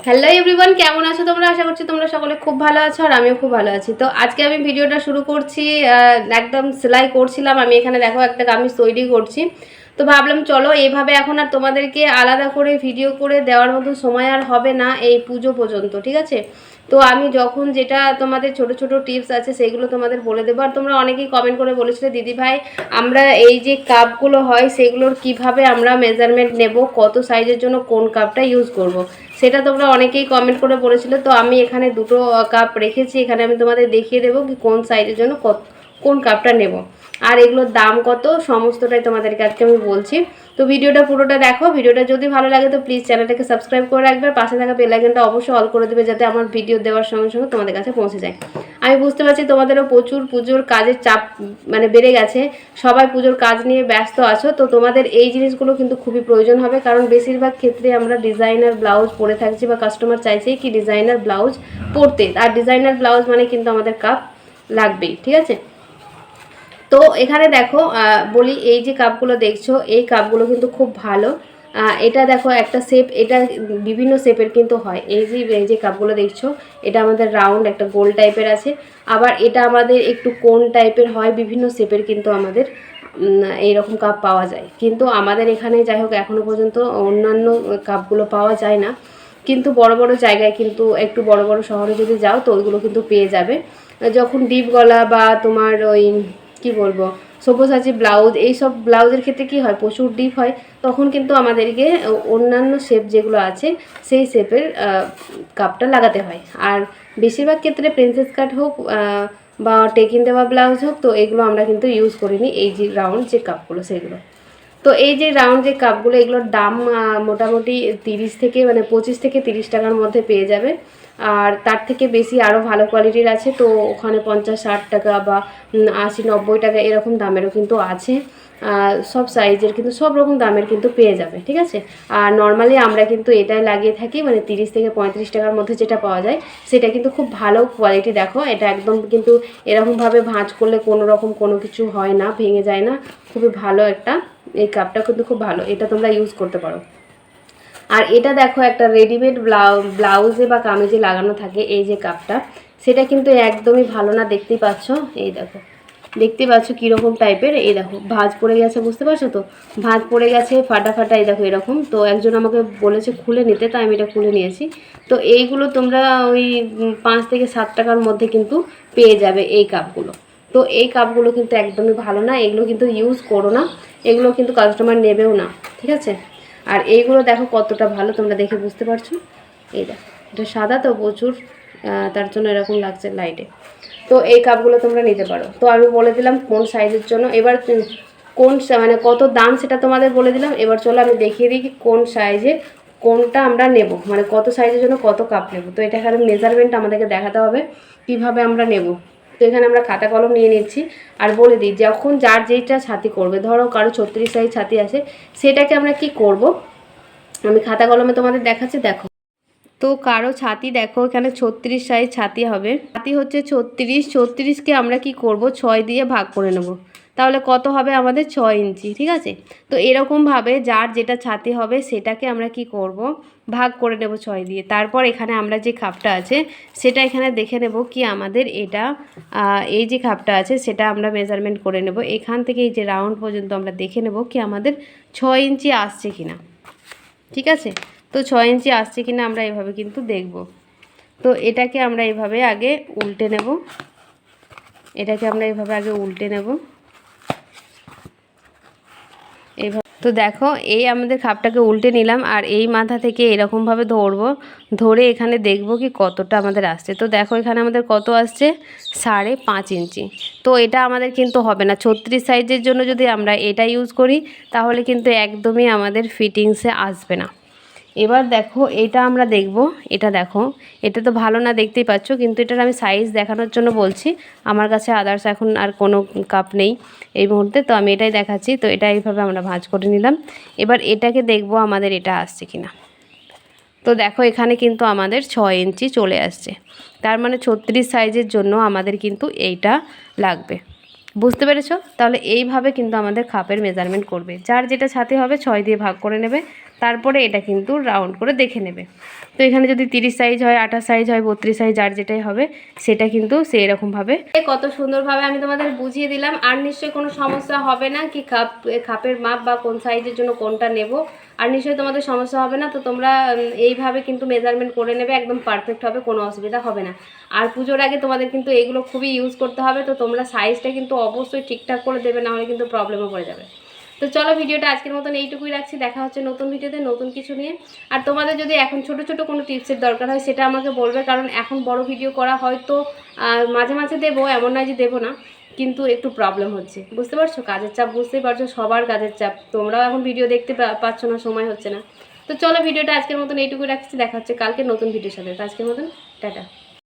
Hello everyone, কেমন আছো তোমরা? আশা করছি তোমরা সকলে খুব ভালো আছো আর আমিও খুব ভালো আছি। তো আজকে আমি ভিডিওটা শুরু করছি। একদম সেলাই করছিলাম আমি, এখানে দেখো একটা কামিজ তৈরি করছি। তো ভাবলাম চলো এইভাবে এখন আর তোমাদেরকে আলাদা করে ভিডিও করে দেওয়ার মতো সময় আর হবে না এই পুজো পর্যন্ত, ঠিক আছে? তো আমি যখন যেটা তোমাদের ছোট ছোট টিপস আছে সেগুলো তোমাদের বলে দেবো। আর তোমরা অনেকেই কমেন্ট করে বলেছিলে দিদি ভাই আমরা এই যে কাপগুলো হয় সেগুলোর কিভাবে আমরা মেজারমেন্ট নেব, কত সাইজের জন্য কোন কাপটা ইউজ করব। সেটা তোমরা অনেকেই কমেন্ট করে বলেছিলে। তো আমি এখানে দুটো কাপ রেখেছি, এখানে আমি তোমাদের দেখিয়ে দেবো কি কোন সাইজের জন্য কোন কাপটা নেব আর এগুলোর দাম কত সমস্তটাই তোমাদেরকে আজকে আমি বলছি। তো ভিডিওটা পুরোটা দেখো। ভিডিওটা যদি ভালো লাগে তো প্লিজ চ্যানেলটাকে সাবস্ক্রাইব করে রাখবে, পাশে থাকা বেল আইকনটা অবশ্যই অল করে দেবে যাতে আমার ভিডিও দেওয়ার সঙ্গে সঙ্গে তোমাদের কাছে পৌঁছে যায়। আমি বুঝতে পারছি তোমাদেরও প্রচুর পুজোর কাজের চাপ মানে বেড়ে গেছে, সবাই পুজোর কাজ নিয়ে ব্যস্ত আছো। তো তোমাদের এই জিনিসগুলো কিন্তু খুবই প্রয়োজন হবে, কারণ বেশিরভাগ ক্ষেত্রে আমরা ডিজাইনার ব্লাউজ পরে থাকছি বা কাস্টমার চাইছে কি ডিজাইনার ব্লাউজ পরতে, আর ডিজাইনার ব্লাউজ মানে কিন্তু আমাদের কাপ লাগবেই, ঠিক আছে? তো এখানে দেখো বলি এই যে কাপগুলো দেখছো এই কাপগুলো কিন্তু খুব ভালো। এটা দেখো একটা শেপ, এটা বিভিন্ন শেপের কিন্তু হয়। এই যে কাপগুলো দেখছো এটা আমাদের রাউন্ড একটা গোল টাইপের আছে, আবার এটা আমাদের একটু কোন টাইপের হয়, বিভিন্ন শেপের কিন্তু আমাদের এইরকম কাপ পাওয়া যায়। কিন্তু আমাদের এখানে যাই হোক এখনও পর্যন্ত অন্যান্য কাপগুলো পাওয়া যায় না, কিন্তু বড় বড় জায়গায় কিন্তু একটু বড় বড় শহরে যদি যাও তো ওইগুলো কিন্তু পেয়ে যাবে। যখন ডিপ গলা বা তোমার ওই কি বলবো সব্যসাচী ব্লাউজ, এইসব ব্লাউজের ক্ষেত্রে কি হয় প্রচুর ডিপ হয়, তখন কিন্তু আমাদেরকে অন্যান্য শেপ যেগুলো আছে সেই শেপের কাপটা লাগাতে হয়। আর বেশিরভাগ ক্ষেত্রে প্রিন্সেস কাট হোক বা টেকিং দেওয়া ব্লাউজ হোক, তো এগুলো আমরা কিন্তু ইউজ করিনি এই যে রাউন্ড যে কাপগুলো সেগুলো। তো এই যে রাউন্ড যে কাপগুলো এগুলোর দাম মোটামুটি 30 থেকে মানে 25 থেকে 30 টাকার মধ্যে পেয়ে যাবে। আর তার থেকে বেশি আরও ভালো কোয়ালিটির আছে, তো ওখানে 50-60 টাকা বা 80-90 টাকা এরকম দামেরও কিন্তু আছে। সব সাইজের কিন্তু সব রকম দামের কিন্তু পেয়ে যাবে, ঠিক আছে? আর নর্মালি আমরা কিন্তু এটাই লাগিয়ে থাকি, মানে 30 থেকে 35 টাকার মধ্যে যেটা পাওয়া যায় সেটা কিন্তু খুব ভালো কোয়ালিটি। দেখো এটা একদম কিন্তু এরকমভাবে ভাঁজ করলে কোনো রকম কোনো কিছু হয় না, ভেঙে যায় না, খুবই ভালো একটা। এই কাপটা কিন্তু খুব ভালো, এটা তোমরা ইউজ করতে পারো। আর এটা দেখো একটা রেডিমেড ব্লাউজে বা কামিজে লাগানো থাকে এই যে কাপটা, সেটা কিন্তু একদমই ভালো না, দেখতেই পাচ্ছ। এই দেখো দেখতে পাচ্ছ কীরকম টাইপের, এই দেখো ভাঁজ পড়ে গেছে, বুঝতে পারছো তো? ভাঁজ পড়ে গেছে ফাটা ফাটা, এই দেখো এরকম। তো একজন আমাকে বলেছে খুলে নিতে, তাই আমি এটা খুলে নিয়েছি। তো এইগুলো তোমরা ওই 5 থেকে 7 টাকার মধ্যে কিন্তু পেয়ে যাবে এই কাপগুলো। তো এই কাপগুলো কিন্তু একদমই ভালো না, এগুলো কিন্তু ইউজ করো না, এগুলো কিন্তু কাস্টমার নেবেও না, ঠিক আছে? আর এইগুলো দেখো কতটা ভালো, তোমরা দেখে বুঝতে পারছো। এই দেখো এটা সাদা তো প্রচুর, তার জন্য এরকম লাগছে লাইটে। তো এই কাপগুলো তোমরা নিতে পারো। তো আমি বলে দিলাম কোন সাইজের জন্য, এবার কোন মানে কত দাম সেটা তোমাদের বলে দিলাম। এবার চলো আমি দেখিয়ে দিই কি কোন সাইজে কোনটা আমরা নেব, মানে কত সাইজের জন্য কত কাপ নেব। তো এটা এখানে মেজারমেন্ট আমাদেরকে দেখাতে হবে কিভাবে আমরা নেব। তো এখানে আমরা খাতা কলম নিয়ে নিচ্ছি। আর বলে দিই যখন যার যেইটা ছাতি করবে, ধরো কারো 36 সাইজ ছাতি আছে, সেটাকে আমরা কি করব আমি খাতা কলমে তোমাদের দেখাচ্ছি। দেখো তো কারো ছাতি দেখো এখানে 36 সাইজ ছাতি হবে, ছাতি হচ্ছে 36কে আমরা কি করব 6 দিয়ে ভাগ করে নেব, তাহলে কত হবে আমাদের 6 ইঞ্চি, ঠিক আছে? তো এরকমভাবে যার যেটা ছাতি হবে সেটাকে আমরা কি করব ভাগ করে নেব 6 দিয়ে। তারপর এখানে আমরা যে খাপটা আছে সেটা এখানে দেখে নেব কি আমাদের এটা এই যে খাপটা আছে সেটা আমরা মেজারমেন্ট করে নেব। এখান থেকে এই যে রাউন্ড পর্যন্ত আমরা দেখে নেব কি আমাদের 6 ইঞ্চি আসছে কিনা, ঠিক আছে? তো 6 ইঞ্চি আসছে কিনা আমরা এভাবে কিন্তু দেখব। তো এটাকে আমরা এইভাবে আগে উল্টে নেব, এটাকে আমরা এইভাবে আগে উল্টে নেব এইভাবে। তো দেখো এই আমাদের খাপটাকে উল্টে নিলাম, আর এই মাথা থেকে এরকমভাবে ধরবো, ধরে এখানে দেখব কি কতটা আমাদের আসছে। তো দেখো এখানে আমাদের কত আসছে 5.5 ইঞ্চি। তো এটা আমাদের কিন্তু হবে না 36 সাইজের জন্য। যদি আমরা এটা ইউজ করি তাহলে কিন্তু একদমই আমাদের ফিটিংসে আসবে না। এবার দেখো এটা আমরা দেখব, এটা দেখো এটা তো ভালো না দেখতেই পাচ্ছ, কিন্তু এটার আমি সাইজ দেখানোর জন্য বলছি। আমার কাছে আদার্স এখন আর কোনো কাপ নেই এই মুহূর্তে, তো আমি এটাই দেখাচ্ছি। তো এটা এইভাবে আমরা ভাঁজ করে নিলাম। এবার এটাকে দেখব আমাদের এটা আসছে কিনা। তো দেখো এখানে কিন্তু আমাদের 6 ইঞ্চি চলে আসছে, তার মানে 36 সাইজের জন্য আমাদের কিন্তু এইটা লাগবে, বুঝতে পেরেছো? তাহলে এইভাবে কিন্তু আমাদের খাপের মেজারমেন্ট করবে, যার যেটা ছাতি হবে 6 দিয়ে ভাগ করে নেবে, তারপরে এটা কিন্তু রাউন্ড করে দেখে নেবে। তো এখানে যদি 30 সাইজ হয়, 28 সাইজ হয়, 32 সাইজ, আর যেটাই হবে সেটা কিন্তু সেই রকমভাবে কত সুন্দরভাবে আমি তোমাদের বুঝিয়ে দিলাম। আর নিশ্চয়ই কোনো সমস্যা হবে না কি খাপের মাপ বা কোন সাইজের জন্য কোনটা নেব, আর নিশ্চয়ই তোমাদের সমস্যা হবে না। তো তোমরা এইভাবে কিন্তু মেজারমেন্ট করে নেবে, একদম পারফেক্ট হবে, কোনো অসুবিধা হবে না। আর পুজোর আগে তোমাদের কিন্তু এগুলো খুবই ইউজ করতে হবে, তো তোমরা সাইজটা কিন্তু অবশ্যই ঠিকঠাক করে দেবে, না হলে কিন্তু প্রবলেমও পড়ে যাবে। তো চলো ভিডিওটা আজকের মতন এইটুকুই রাখছি, দেখা হচ্ছে নতুন ভিডিওতে নতুন কিছু নিয়ে। আর তোমাদের যদি এখন ছোট ছোট কোনো টিপসের দরকার হয় সেটা আমাকে বলবে, কারণ এখন বড় ভিডিও করা হয়তো মাঝে মাঝে দেবো, এমন নয় যে দেবো না, কিন্তু একটু প্রবলেম হচ্ছে, বুঝতে পারছো, কাজের চাপ বুঝতেই পারছো, সবার কাজের চাপ, তোমরাও এখন ভিডিও দেখতে পাচ্ছ না, সময় হচ্ছে না। তো চলো ভিডিওটা আজকের মতন এইটুকুই রাখছি, দেখা হচ্ছে কালকে নতুন ভিডিওর সাথে। তো আজকের মতন টাটা।